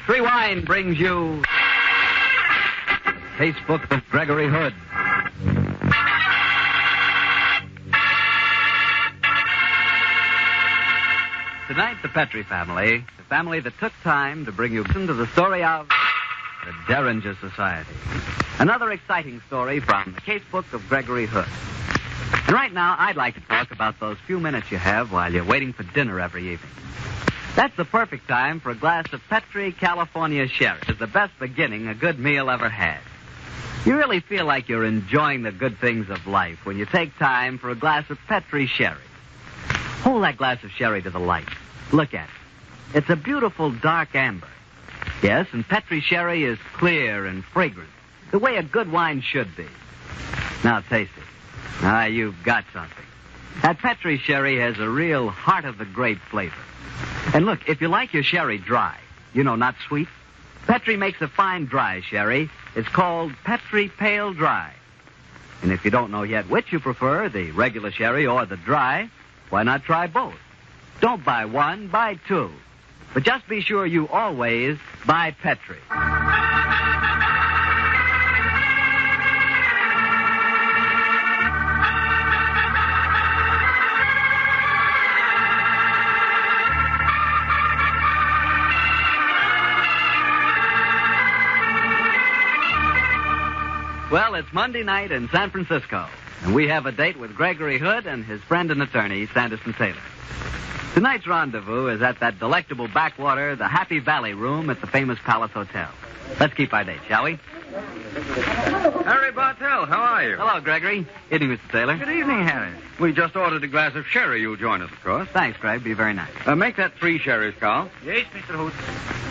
Rewind brings you Casebook of Gregory Hood. Tonight, the Petrie family, the family that took time to bring you into the story of the Derringer Society. Another exciting story from the Casebook of Gregory Hood. And right now, I'd like to talk about those few minutes you have while you're waiting for dinner every evening. That's the perfect time for a glass of Petrie California Sherry. It's the best beginning a good meal ever had. You really feel like you're enjoying the good things of life when you take time for a glass of Petrie Sherry. Hold that glass of sherry to the light. Look at it. It's a beautiful dark amber. Yes, and Petrie Sherry is clear and fragrant, the way a good wine should be. Now taste it. Ah, you've got something. That Petrie Sherry has a real heart-of-the-grape flavor. And look, if you like your sherry dry, not sweet, Petrie makes a fine dry sherry. It's called Petrie Pale Dry. And if you don't know yet which you prefer, the regular sherry or the dry, why not try both? Don't buy one, buy two. But just be sure you always buy Petrie. Well, it's Monday night in San Francisco, and we have a date with Gregory Hood and his friend and attorney, Sanderson Taylor. Tonight's rendezvous is at that delectable backwater, the Happy Valley Room at the famous Palace Hotel. Let's keep our date, shall we? Harry Bartell, how are you? Hello, Gregory. Evening, Mr. Taylor. Good evening, Harry. We just ordered a glass of sherry. You'll join us, of course. Thanks, Greg. Be very nice. Make that 3 sherries, Carl. Yes, Mr. Hood.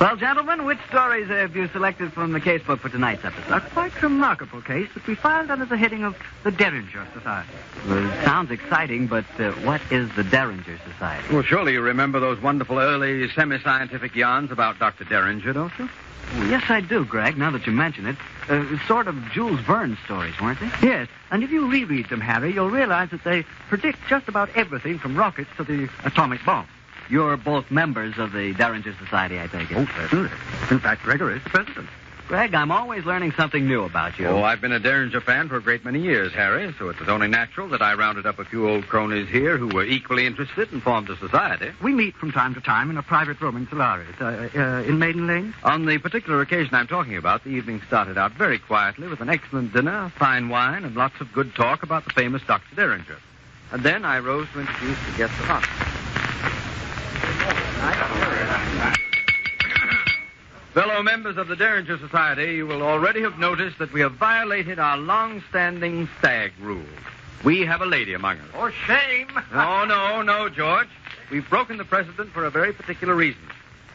Well, gentlemen, which stories have you selected from the casebook for tonight's episode? A quite remarkable case that we filed under the heading of the Derringer Society. Well, it sounds exciting, but what is the Derringer Society? Well, surely you remember those wonderful early semi-scientific yarns about Dr. Derringer, don't you? Well, yes, I do, Greg, now that you mention it. Sort of Jules Verne stories, weren't they? Yes, and if you reread them, Harry, you'll realize that they predict just about everything from rockets to the atomic bomb. You're both members of the Derringer Society, I take it. Oh, certainly. In fact, Gregory is the president. Greg, I'm always learning something new about you. Oh, I've been a Derringer fan for a great many years, Harry, so it was only natural that I rounded up a few old cronies here who were equally interested and formed a society. We meet from time to time in a private room in Solaris, in Maiden Lane. On the particular occasion I'm talking about, the evening started out very quietly with an excellent dinner, fine wine, and lots of good talk about the famous Dr. Derringer. And then I rose to introduce the guest of honor. Fellow members of the Derringer Society, you will already have noticed that we have violated our long-standing stag rule. We have a lady among us. Oh, shame. No, George. We've broken the precedent for a very particular reason.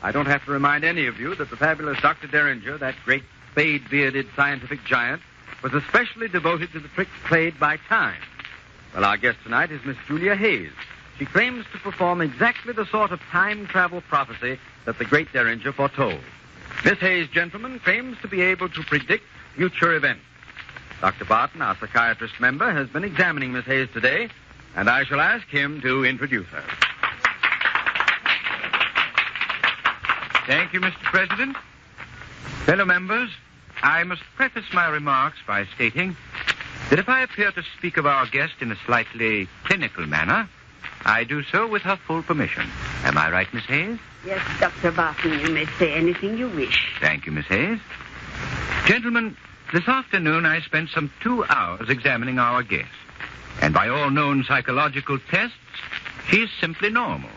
I don't have to remind any of you that the fabulous Dr. Derringer, that great spade-bearded scientific giant, was especially devoted to the tricks played by time. Well, our guest tonight is Miss Julia Hayes. She claims to perform exactly the sort of time-travel prophecy that the great Derringer foretold. Miss Hayes, gentlemen, claims to be able to predict future events. Dr. Barton, our psychiatrist member, has been examining Miss Hayes today, and I shall ask him to introduce her. Thank you, Mr. President. Fellow members, I must preface my remarks by stating that if I appear to speak of our guest in a slightly clinical manner, I do so with her full permission. Am I right, Miss Hayes? Yes, Dr. Barton, you may say anything you wish. Thank you, Miss Hayes. Gentlemen, this afternoon I spent some 2 hours examining our guest. And by all known psychological tests, she is simply normal,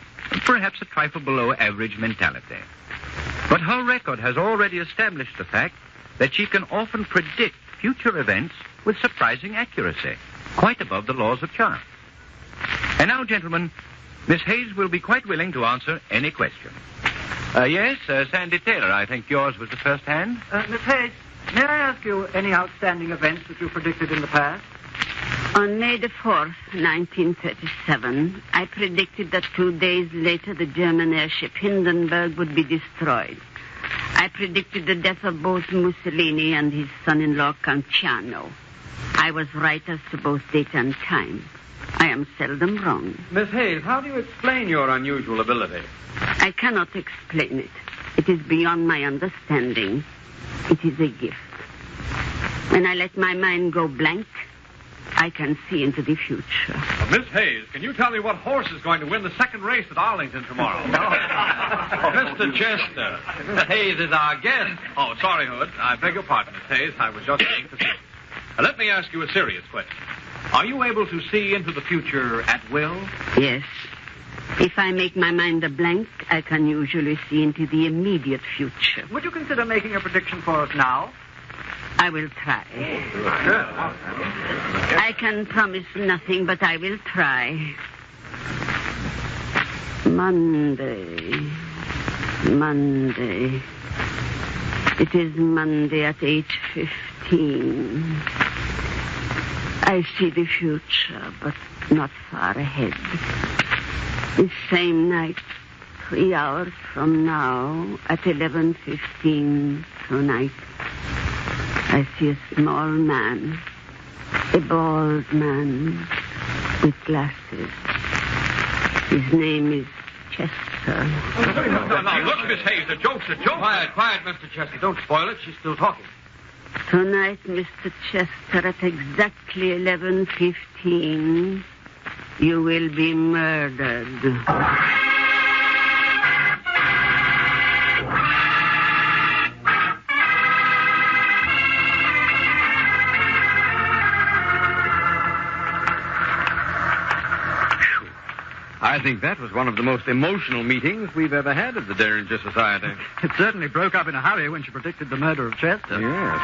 perhaps a trifle below average mentality. But her record has already established the fact that she can often predict future events with surprising accuracy, quite above the laws of chance. And now, gentlemen, Miss Hayes will be quite willing to answer any question. Yes, Sandy Taylor, I think yours was the first hand. Miss Hayes, may I ask you any outstanding events that you predicted in the past? On May the 4th, 1937, I predicted that 2 days later the German airship Hindenburg would be destroyed. I predicted the death of both Mussolini and his son-in-law Canciano. I was right as to both date and time. I am seldom wrong. Miss Hayes, how do you explain your unusual ability? I cannot explain it. It is beyond my understanding. It is a gift. When I let my mind go blank, I can see into the future. Miss Hayes, can you tell me what horse is going to win the second race at Arlington tomorrow? Mr. Chester, Miss Hayes is our guest. Oh, sorry, Hood. I beg your pardon, Miss Hayes. I was just being facetious. Let me ask you a serious question. Are you able to see into the future at will? Yes. If I make my mind a blank, I can usually see into the immediate future. Would you consider making a prediction for us now? I will try. I can promise nothing, but I will try. Monday. It is Monday at 8:15. I see the future, but not far ahead. This same night, 3 hours from now, at 11:15 tonight, I see a small man, a bald man with glasses. His name is Chester. Now, look, Miss Hayes, the joke's a joke. Quiet, Mr. Chester. Don't spoil it. She's still talking. Tonight, Mr. Chester, at exactly 11:15, you will be murdered. I think that was one of the most emotional meetings we've ever had at the Derringer Society. It certainly broke up in a hurry when she predicted the murder of Chester. Yes.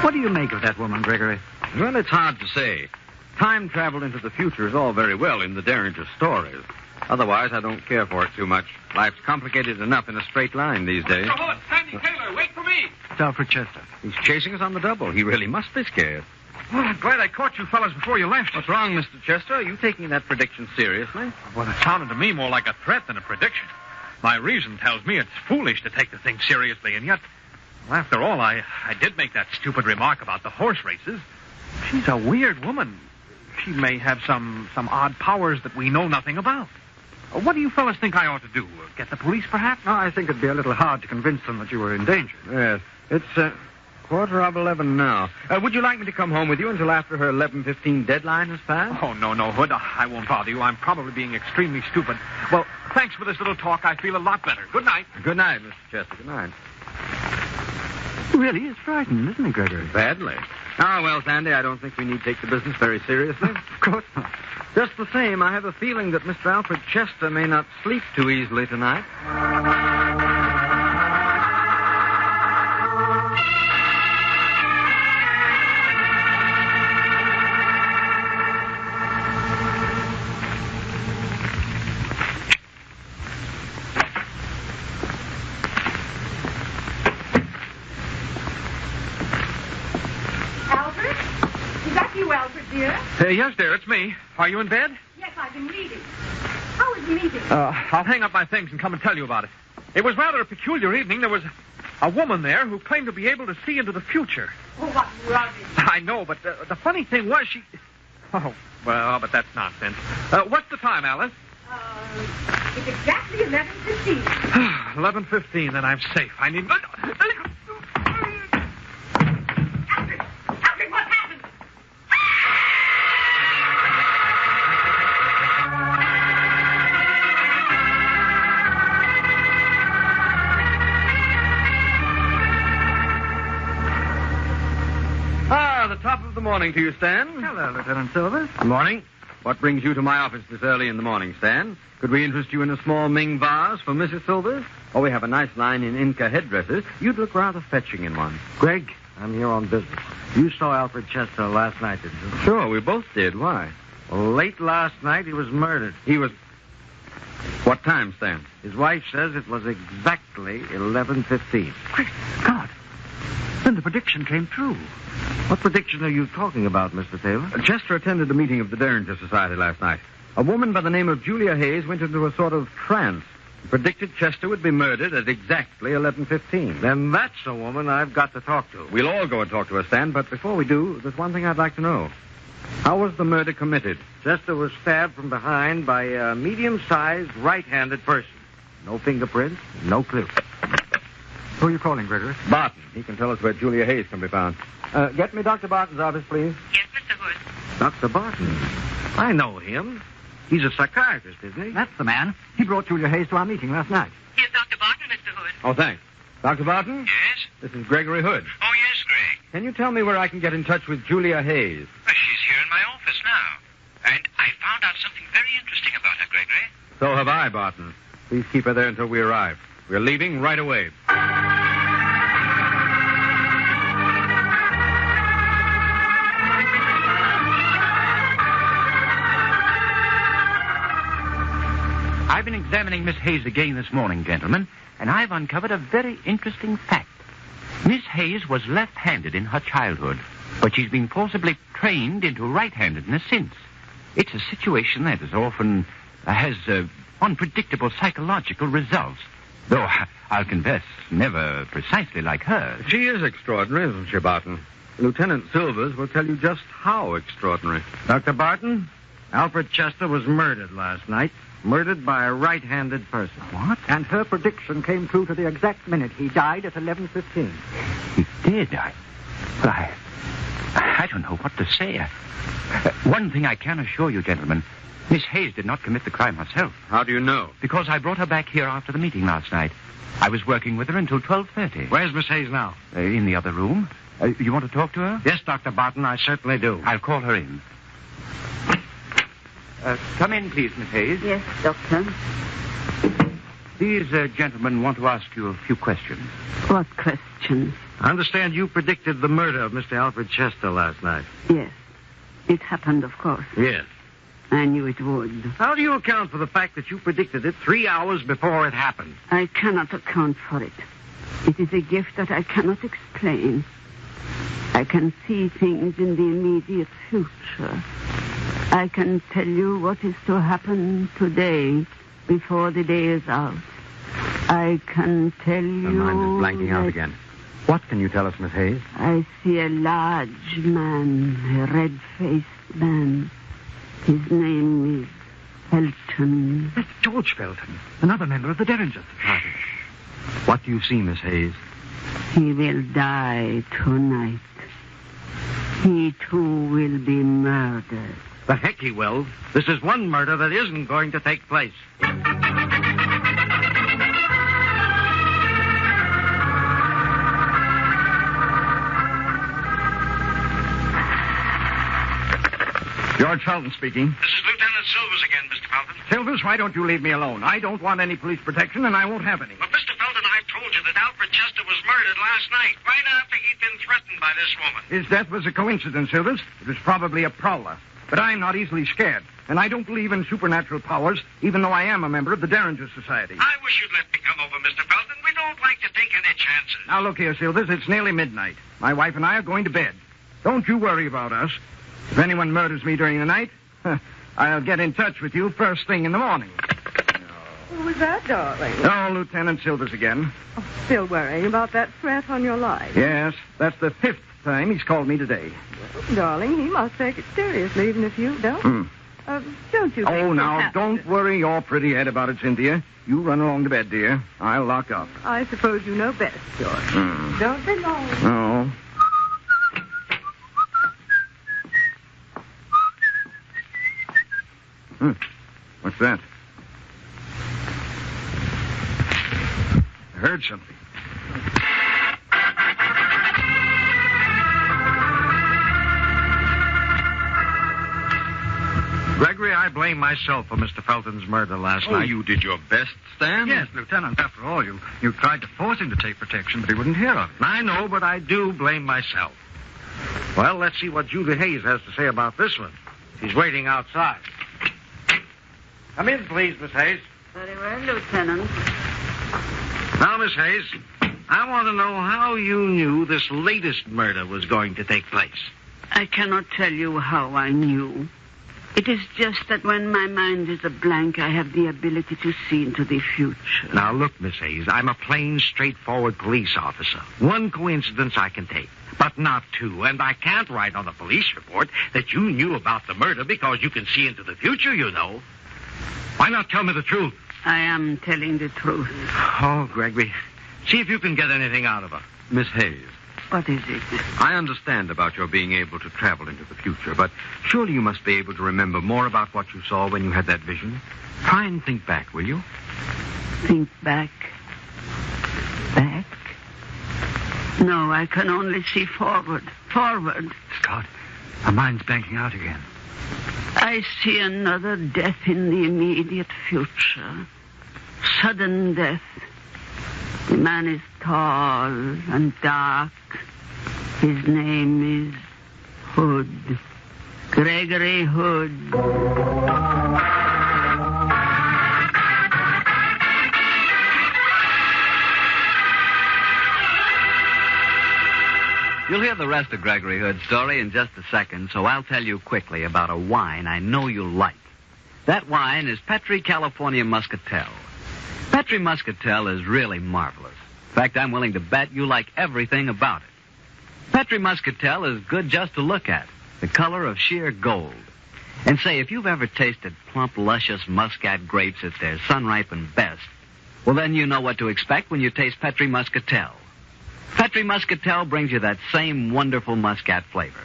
What do you make of that woman, Gregory? Well, it's hard to say. Time travel into the future is all very well in the Derringer stories. Otherwise, I don't care for it too much. Life's complicated enough in a straight line these days. Mr. Hood, Sandy Taylor, wait for me. It's Alfred Chester. He's chasing us on the double. He really must be scared. Well, I'm glad I caught you fellas before you left. What's wrong, Mr. Chester? Are you taking that prediction seriously? Well, it sounded to me more like a threat than a prediction. My reason tells me it's foolish to take the thing seriously, and yet, well, after all, I did make that stupid remark about the horse races. She's a weird woman. She may have some odd powers that we know nothing about. What do you fellas think I ought to do? Get the police, perhaps? No, I think it'd be a little hard to convince them that you were in danger. Yes. It's 11:15 now. Would you like me to come home with you until after her 11:15 deadline has passed? Oh, no, Hood. I won't bother you. I'm probably being extremely stupid. Well, thanks for this little talk. I feel a lot better. Good night. Good night, Mr. Chester. Good night. He really is frightened, isn't he, Gregory? Badly. Ah, well, Sandy, I don't think we need to take the business very seriously. Of course not. Just the same, I have a feeling that Mr. Alfred Chester may not sleep too easily tonight. Yes, dear, it's me. Are you in bed? Yes, I've been reading. How was the meeting? I'll hang up my things and come and tell you about it. It was rather a peculiar evening. There was a woman there who claimed to be able to see into the future. Oh, what rubbish. I know, but the funny thing was she... Oh, well, but that's nonsense. What's the time, Alice? It's exactly 11:15. 11:15, then I'm safe. I need... Alfred, what happened? The top of the morning to you, Stan. Hello, Lieutenant Silvers. Good morning. What brings you to my office this early in the morning, Stan? Could we interest you in a small Ming vase for Mrs. Silvers? Oh, we have a nice line in Inca headdresses. You'd look rather fetching in one. Greg, I'm here on business. You saw Alfred Chester last night, didn't you? Sure, we both did. Why? Well, late last night, he was murdered. He was... What time, Stan? His wife says it was exactly 11:15. Great God. Then the prediction came true. What prediction are you talking about, Mr. Taylor? Chester attended a meeting of the Derringer Society last night. A woman by the name of Julia Hayes went into a sort of trance and predicted Chester would be murdered at exactly 11:15. Then that's a woman I've got to talk to. We'll all go and talk to her, Stan, but before we do, there's one thing I'd like to know. How was the murder committed? Chester was stabbed from behind by a medium-sized right-handed person. No fingerprints, no clue. Who are you calling, Gregory? Barton. He can tell us where Julia Hayes can be found. Get me Dr. Barton's office, please. Yes, Mr. Hood. Dr. Barton. I know him. He's a psychiatrist, isn't he? That's the man. He brought Julia Hayes to our meeting last night. Here's Dr. Barton, Mr. Hood. Oh, thanks. Dr. Barton? Yes? This is Gregory Hood. Oh, yes, Greg. Can you tell me where I can get in touch with Julia Hayes? Well, she's here in my office now. And I found out something very interesting about her, Gregory. So have I, Barton. Please keep her there until we arrive. We're leaving right away. I've been examining Miss Hayes again this morning, gentlemen, and I've uncovered a very interesting fact. Miss Hayes was left-handed in her childhood, but she's been forcibly trained into right-handedness since. It's a situation that is often has unpredictable psychological results, though I'll confess, never precisely like her. She is extraordinary, isn't she, Barton? Lieutenant Silvers will tell you just how extraordinary. Dr. Barton, Alfred Chester was murdered last night. Murdered by a right-handed person. What? And her prediction came true to the exact minute. He died at 11:15. He did? I don't know what to say. One thing I can assure you, gentlemen, Miss Hayes did not commit the crime herself. How do you know? Because I brought her back here after the meeting last night. I was working with her until 12:30. Where's Miss Hayes now? In the other room. You want to talk to her? Yes, Dr. Barton, I certainly do. I'll call her in. Come in, please, Miss Hayes. Yes, Doctor. These gentlemen want to ask you a few questions. What questions? I understand you predicted the murder of Mr. Alfred Chester last night. Yes. It happened, of course. Yes. I knew it would. How do you account for the fact that you predicted it 3 hours before it happened? I cannot account for it. It is a gift that I cannot explain. I can see things in the immediate future. I can tell you what is to happen today before the day is out. I can tell you... My mind is blanking out again. What can you tell us, Miss Hayes? I see a large man, a red-faced man. His name is Felton. That's George Felton, another member of the Derringer Society. What do you see, Miss Hayes? He will die tonight. He, too, will be murdered. The heck he will. This is one murder that isn't going to take place. George Felton speaking. This is Lieutenant Silvers again, Mr. Felton. Silvers, why don't you leave me alone? I don't want any police protection, and I won't have any. But, Mr. Felton, I've told you that Alfred Chester was murdered last night, right after he'd been threatened by this woman. His death was a coincidence, Silvers. It was probably a prowler. But I'm not easily scared, and I don't believe in supernatural powers, even though I am a member of the Derringer Society. I wish you'd let me come over, Mr. Felton. We don't like to take any chances. Now, look here, Silvers. It's nearly midnight. My wife and I are going to bed. Don't you worry about us. If anyone murders me during the night, I'll get in touch with you first thing in the morning. Who was that, darling? Oh, Lieutenant Silvers again. Oh, still worrying about that threat on your life. Yes, that's the 5th time he's called me today. Darling, he must take it seriously, even if you don't. Don't you think Oh, now, perhaps don't that- worry your pretty head about it, Cynthia. You run along to bed, dear. I'll lock up. I suppose you know best, George. Don't be long. Oh. What's that? I heard something. Gregory, I blame myself for Mr. Felton's murder last night. You did your best, Stan? Yes, Lieutenant. After all, you tried to force him to take protection, but he wouldn't hear of it. I know, but I do blame myself. Well, let's see what Julia Hayes has to say about this one. She's waiting outside. Come in, please, Miss Hayes. Very well, Lieutenant. Now, Miss Hayes, I want to know how you knew this latest murder was going to take place. I cannot tell you how I knew. It is just that when my mind is a blank, I have the ability to see into the future. Now, look, Miss Hayes, I'm a plain, straightforward police officer. One coincidence I can take, but not two. And I can't write on a police report that you knew about the murder because you can see into the future, you know. Why not tell me the truth? I am telling the truth. Oh, Gregory, see if you can get anything out of her. Miss Hayes, What is it? I understand about your being able to travel into the future, but surely you must be able to remember more about what you saw when you had that vision. Try and think back, will you? Think back. Back? No, I can only see forward. Forward. Scott, her mind's blanking out again. I see another death in the immediate future. Sudden death. The man is tall and dark. His name is Hood. Gregory Hood. You'll hear the rest of Gregory Hood's story in just a second, so I'll tell you quickly about a wine I know you'll like. That wine is Petri California Muscatel. Petri Muscatel is really marvelous. In fact, I'm willing to bet you like everything about it. Petri Muscatel is good just to look at, the color of sheer gold. And say, if you've ever tasted plump, luscious Muscat grapes at their sun-ripened best, well, then you know what to expect when you taste Petri Muscatel. Petri Muscatel brings you that same wonderful Muscat flavor.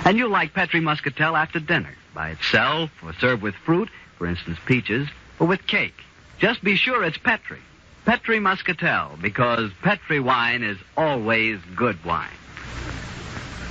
And you'll like Petri Muscatel after dinner, by itself, or served with fruit, for instance, peaches, or with cake. Just be sure it's Petri. Petri Muscatel, because Petri wine is always good wine.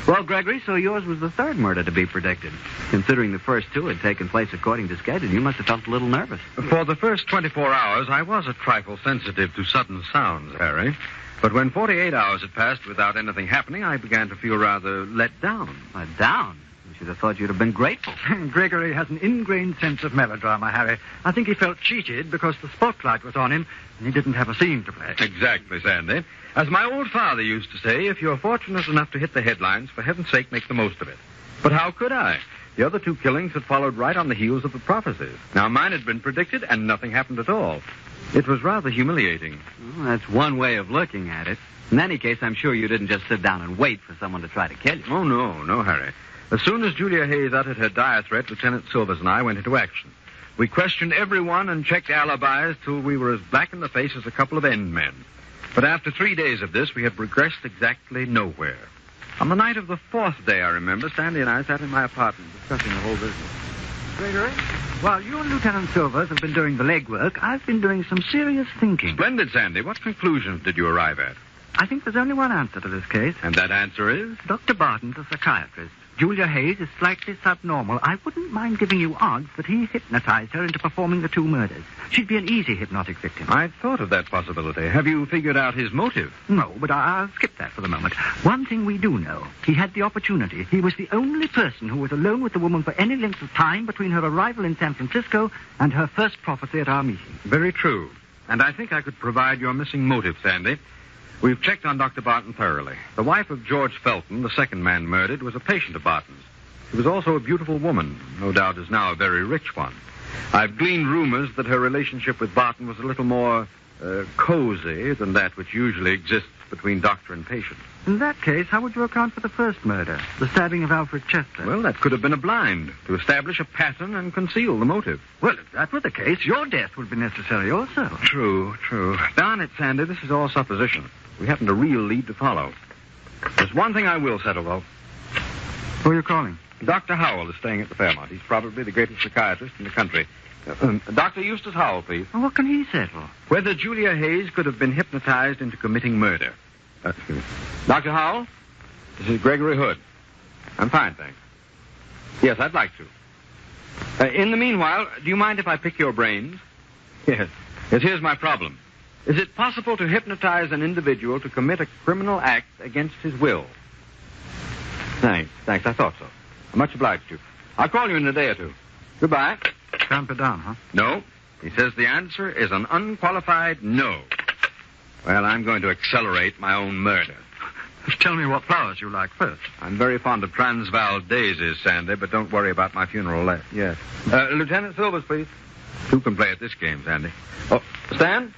Well, Gregory, so yours was the third murder to be predicted. Considering the first two had taken place according to schedule, you must have felt a little nervous. For the first 24 hours, I was a trifle sensitive to sudden sounds, Harry. But when 48 hours had passed without anything happening, I began to feel rather let down. Down? You should have thought you'd have been grateful. Gregory has an ingrained sense of melodrama, Harry. I think he felt cheated because the spotlight was on him and he didn't have a scene to play. Exactly, Sandy. As my old father used to say, if you're fortunate enough to hit the headlines, for heaven's sake, make the most of it. But how could I? The other two killings had followed right on the heels of the prophecies. Now, mine had been predicted, and nothing happened at all. It was rather humiliating. Well, that's one way of looking at it. In any case, I'm sure you didn't just sit down and wait for someone to try to kill you. Oh, no, Harry. As soon as Julia Hayes uttered her dire threat, Lieutenant Silvers and I went into action. We questioned everyone and checked alibis till we were as black in the face as a couple of end men. But after 3 days of this, we had progressed exactly nowhere. On the night of the fourth day, I remember, Sandy and I sat in my apartment discussing the whole business. Gregory, while you and Lieutenant Silvers have been doing the legwork, I've been doing some serious thinking. Splendid, Sandy. What conclusions did you arrive at? I think there's only one answer to this case. And that answer is? Dr. Barton's a psychiatrist. Julia Hayes is slightly subnormal. I wouldn't mind giving you odds that he hypnotized her into performing the two murders. She'd be an easy hypnotic victim. I'd thought of that possibility. Have you figured out his motive? No, but I'll skip that for the moment. One thing we do know. He had the opportunity. He was the only person who was alone with the woman for any length of time between her arrival in San Francisco and her first prophecy at our meeting. Very true. And I think I could provide your missing motive, Sandy. We've checked on Dr. Barton thoroughly. The wife of George Felton, the second man murdered, was a patient of Barton's. She was also a beautiful woman, no doubt is now a very rich one. I've gleaned rumors that her relationship with Barton was a little more cozy than that which usually exists between doctor and patient. In that case, how would you account for the first murder, the stabbing of Alfred Chester? Well, that could have been a blind to establish a pattern and conceal the motive. Well, if that were the case, your death would be necessary also. True. Darn it, Sandy, this is all supposition. We haven't a real lead to follow. There's one thing I will settle, though. Who are you calling? Dr. Howell is staying at the Fairmont. He's probably the greatest psychiatrist in the country. Dr. Eustace Howell, please. Well, what can he settle? Whether Julia Hayes could have been hypnotized into committing murder. Excuse me. Dr. Howell, this is Gregory Hood. I'm fine, thanks. Yes, I'd like to. In the meanwhile, do you mind if I pick your brains? Yes. Here's my problem. Is it possible to hypnotize an individual to commit a criminal act against his will? Thanks. I thought so. I'm much obliged to you. I'll call you in a day or two. Goodbye. Can't be done, huh? No. He says the answer is an unqualified no. Well, I'm going to accelerate my own murder. Just tell me what flowers you like first. I'm very fond of Transvaal daisies, Sandy, but don't worry about my funeral. Yes. Lieutenant Silvers, please. Two can play at this game, Sandy. Oh, Stan?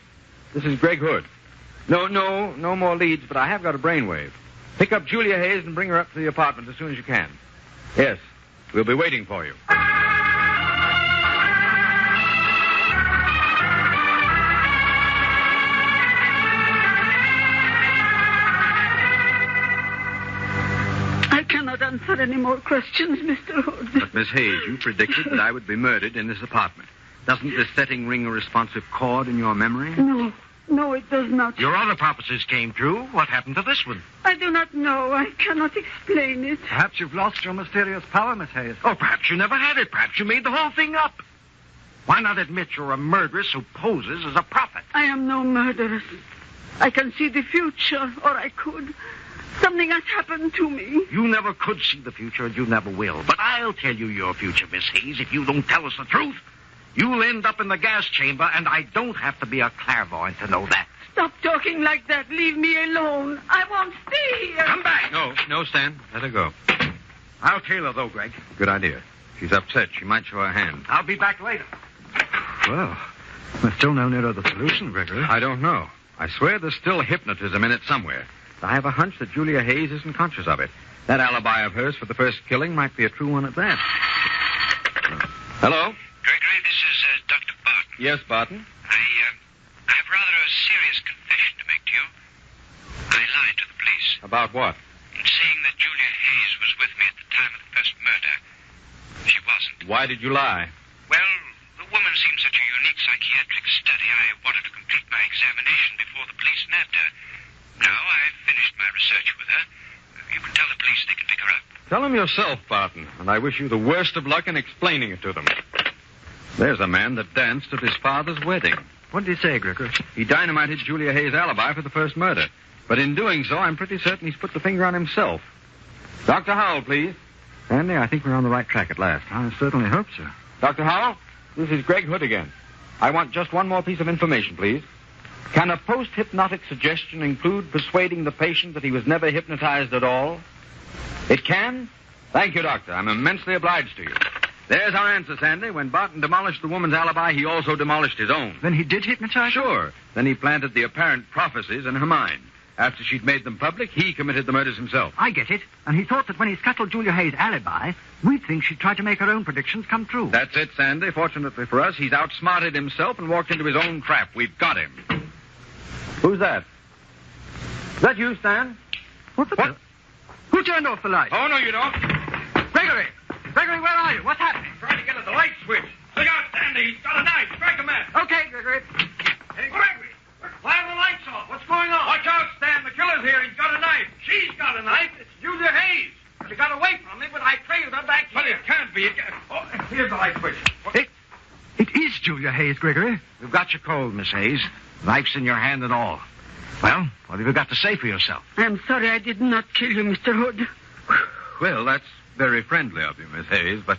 This is Greg Hood. No more leads, but I have got a brainwave. Pick up Julia Hayes and bring her up to the apartment as soon as you can. Yes, we'll be waiting for you. cannot answer any more questions, Mr. Hood. But, Miss Hayes, you predicted that I would be murdered in this apartment. Doesn't this setting ring a responsive chord in your memory? No, it does not. Your other prophecies came true. What happened to this one? I do not know. I cannot explain it. Perhaps you've lost your mysterious power, Miss Hayes. Oh, perhaps you never had it. Perhaps you made the whole thing up. Why not admit you're a murderess who poses as a prophet? I am no murderess. I can see the future, or I could. Something has happened to me. You never could see the future, and you never will. But I'll tell you your future, Miss Hayes, if you don't tell us the truth. You'll end up in the gas chamber, and I don't have to be a clairvoyant to know that. Stop talking like that. Leave me alone. I won't stay here. Come back. No, Stan. Let her go. I'll tail her, though, Greg. Good idea. She's upset. She might show her hand. I'll be back later. Well, we're still no nearer the solution, Gregory. I don't know. I swear there's still hypnotism in it somewhere. I have a hunch that Julia Hayes isn't conscious of it. That alibi of hers for the first killing might be a true one at that. Hello? Gregory, this is Dr. Barton. Yes, Barton? I have rather a serious confession to make to you. I lied to the police About what? in saying that Julia Hayes was with me at the time of the first murder. She wasn't. Why did you lie? Well, the woman seemed such a unique psychiatric study, I wanted to complete my examination before the police nabbed her. Now I've finished my research with her. You can tell the police they can pick her up. Tell them yourself, Barton, and I wish you the worst of luck in explaining it to them. There's a man that danced at his father's wedding. What did he say, Gregory? He dynamited Julia Hayes' alibi for the first murder. But in doing so, I'm pretty certain he's put the finger on himself. Dr. Howell, please. Andy, I think we're on the right track at last. I certainly hope so. Dr. Howell, this is Greg Hood again. I want just one more piece of information, please. Can a post-hypnotic suggestion include persuading the patient that he was never hypnotized at all? It can? Thank you, Doctor. I'm immensely obliged to you. There's our answer, Sandy. When Barton demolished the woman's alibi, he also demolished his own. Then he did hypnotize her? Sure. Then he planted the apparent prophecies in her mind. After she'd made them public, he committed the murders himself. I get it. And he thought that when he scuttled Julia Hayes' alibi, we'd think she'd try to make her own predictions come true. That's it, Sandy. Fortunately for us, he's outsmarted himself and walked into his own trap. We've got him. Who's that? Is that you, Stan? What? Who turned off the light? Oh, no, you don't. Gregory! Gregory, where are you? What's happening? Trying to get at the light switch. Look out, Sandy. He's got a knife. Strike a match. Okay, Gregory. Hey, Gregory. Why are the lights off? What's going on? Watch out, Stan. The killer's here. He's got a knife. She's got a knife. It's Julia Hayes. She got away from me, but I trailed her back here. But it can't be. Oh, here's the light switch. It is Julia Hayes, Gregory. You've got your cold, Miss Hayes. Knife's in your hand and all. Well, what have you got to say for yourself? I'm sorry I did not kill you, Mr. Hood. Well, that's very friendly of you, Miss Hayes, but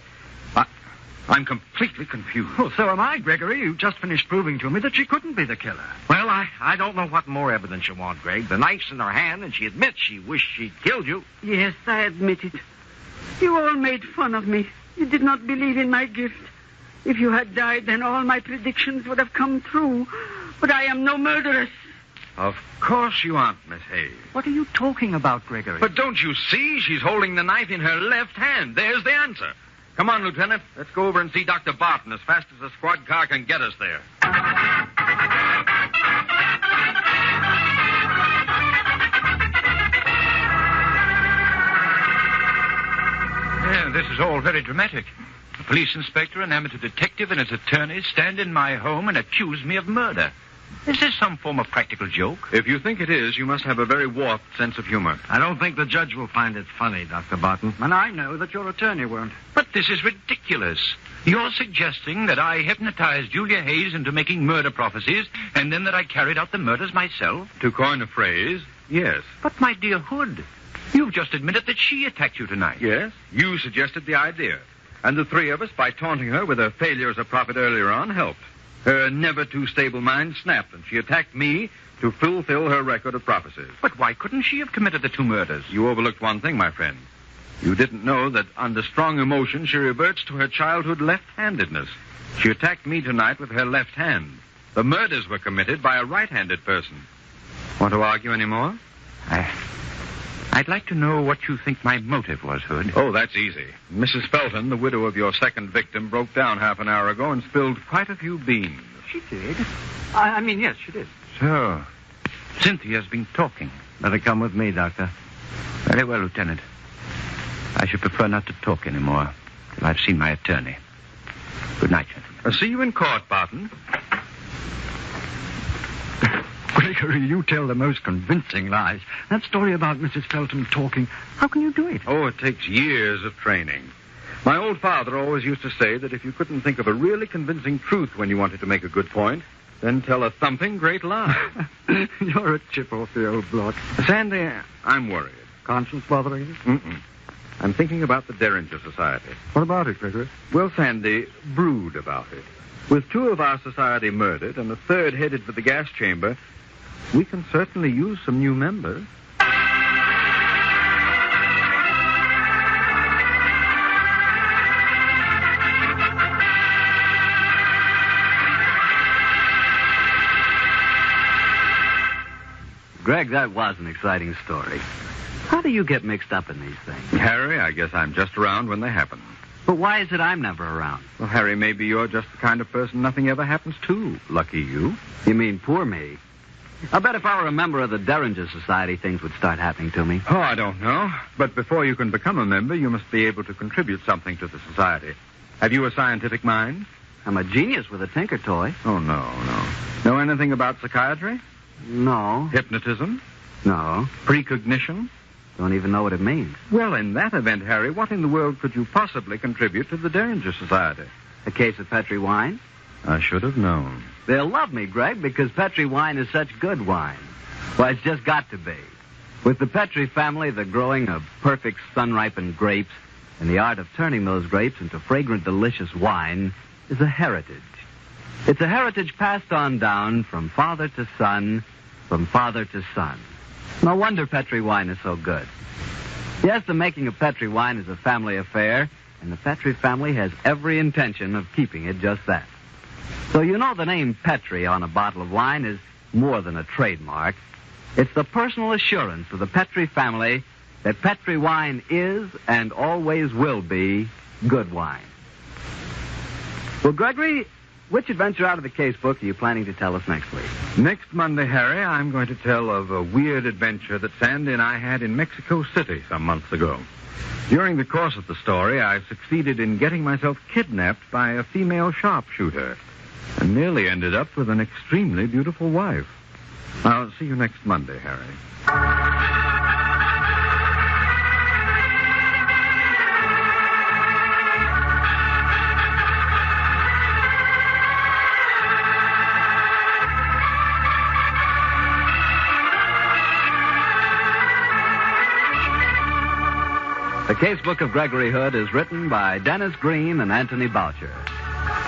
I'm completely confused. Oh, so am I, Gregory. You just finished proving to me that she couldn't be the killer. Well, I don't know what more evidence you want, Greg. The knife's in her hand, and she admits she wished she'd killed you. Yes, I admit it. You all made fun of me. You did not believe in my gift. If you had died, then all my predictions would have come true. But I am no murderess. Of course you aren't, Miss Hayes. What are you talking about, Gregory? But don't you see? She's holding the knife in her left hand. There's the answer. Come on, Lieutenant. Let's go over and see Dr. Barton as fast as the squad car can get us there. Yeah, this is all very dramatic. A police inspector, an amateur detective, and his attorneys stand in my home and accuse me of murder. Is this some form of practical joke? If you think it is, you must have a very warped sense of humor. I don't think the judge will find it funny, Dr. Barton. And I know that your attorney won't. But this is ridiculous. You're suggesting that I hypnotized Julia Hayes into making murder prophecies, and then that I carried out the murders myself? To coin a phrase, yes. But, my dear Hood, you've just admitted that she attacked you tonight. Yes, you suggested the idea. And the three of us, by taunting her with her failure as a prophet earlier on, helped. Her never-too-stable mind snapped, and she attacked me to fulfill her record of prophecies. But why couldn't she have committed the two murders? You overlooked one thing, my friend. You didn't know that under strong emotion, she reverts to her childhood left-handedness. She attacked me tonight with her left hand. The murders were committed by a right-handed person. Want to argue any more? I'd like to know what you think my motive was, Hood. Oh, that's easy. Mrs. Felton, the widow of your second victim, broke down half an hour ago and spilled quite a few beans. She did? I mean, yes, she did. So, Cynthia's been talking. Better come with me, Doctor. Very well, Lieutenant. I should prefer not to talk anymore till I've seen my attorney. Good night, gentlemen. I'll see you in court, Barton. Gregory, you tell the most convincing lies. That story about Mrs. Felton talking, how can you do it? Oh, it takes years of training. My old father always used to say that if you couldn't think of a really convincing truth when you wanted to make a good point, then tell a thumping great lie. You're a chip off the old block. Sandy, I'm worried. Conscience bothering you? Mm-mm. I'm thinking about the Derringer Society. What about it, Gregory? Well, Sandy, brood about it. With 2 of our society murdered and a 3rd headed for the gas chamber, we can certainly use some new members. Greg, that was an exciting story. How do you get mixed up in these things? Harry, I guess I'm just around when they happen. But why is it I'm never around? Well, Harry, maybe you're just the kind of person nothing ever happens to. Lucky you. You mean poor me? I bet if I were a member of the Derringer Society, things would start happening to me. Oh, I don't know. But before you can become a member, you must be able to contribute something to the society. Have you a scientific mind? I'm a genius with a tinker toy. Oh, no. Know anything about psychiatry? No. Hypnotism? No. Precognition? Don't even know what it means. Well, in that event, Harry, what in the world could you possibly contribute to the Derringer Society? A case of Petri wine? I should have known. They'll love me, Greg, because Petri wine is such good wine. Well, it's just got to be. With the Petri family, the growing of perfect sun-ripened grapes and the art of turning those grapes into fragrant, delicious wine is a heritage. It's a heritage passed on down from father to son, from father to son. No wonder Petri wine is so good. Yes, the making of Petri wine is a family affair, and the Petri family has every intention of keeping it just that. So you know the name Petri on a bottle of wine is more than a trademark. It's the personal assurance of the Petri family that Petri wine is and always will be good wine. Well, Gregory, which adventure out of the case book are you planning to tell us next week? Next Monday, Harry, I'm going to tell of a weird adventure that Sandy and I had in Mexico City some months ago. During the course of the story, I succeeded in getting myself kidnapped by a female sharpshooter and nearly ended up with an extremely beautiful wife. I'll see you next Monday, Harry. The Casebook of Gregory Hood is written by Dennis Green and Anthony Boucher.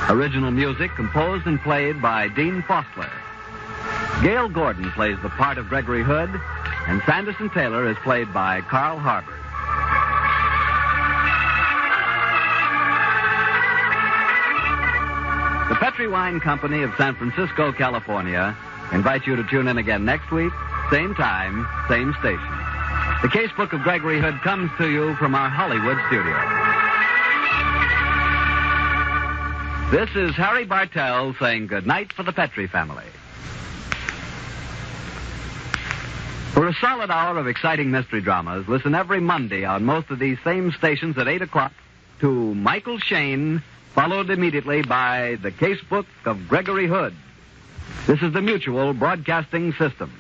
Original music composed and played by Dean Fostler. Gale Gordon plays the part of Gregory Hood, and Sanderson Taylor is played by Carl Harbord. The Petri Wine Company of San Francisco, California, invites you to tune in again next week, same time, same station. The Casebook of Gregory Hood comes to you from our Hollywood studio. This is Harry Bartell saying goodnight for the Petri family. For a solid hour of exciting mystery dramas, listen every Monday on most of these same stations at 8 o'clock to Michael Shane, followed immediately by The Casebook of Gregory Hood. This is the Mutual Broadcasting System.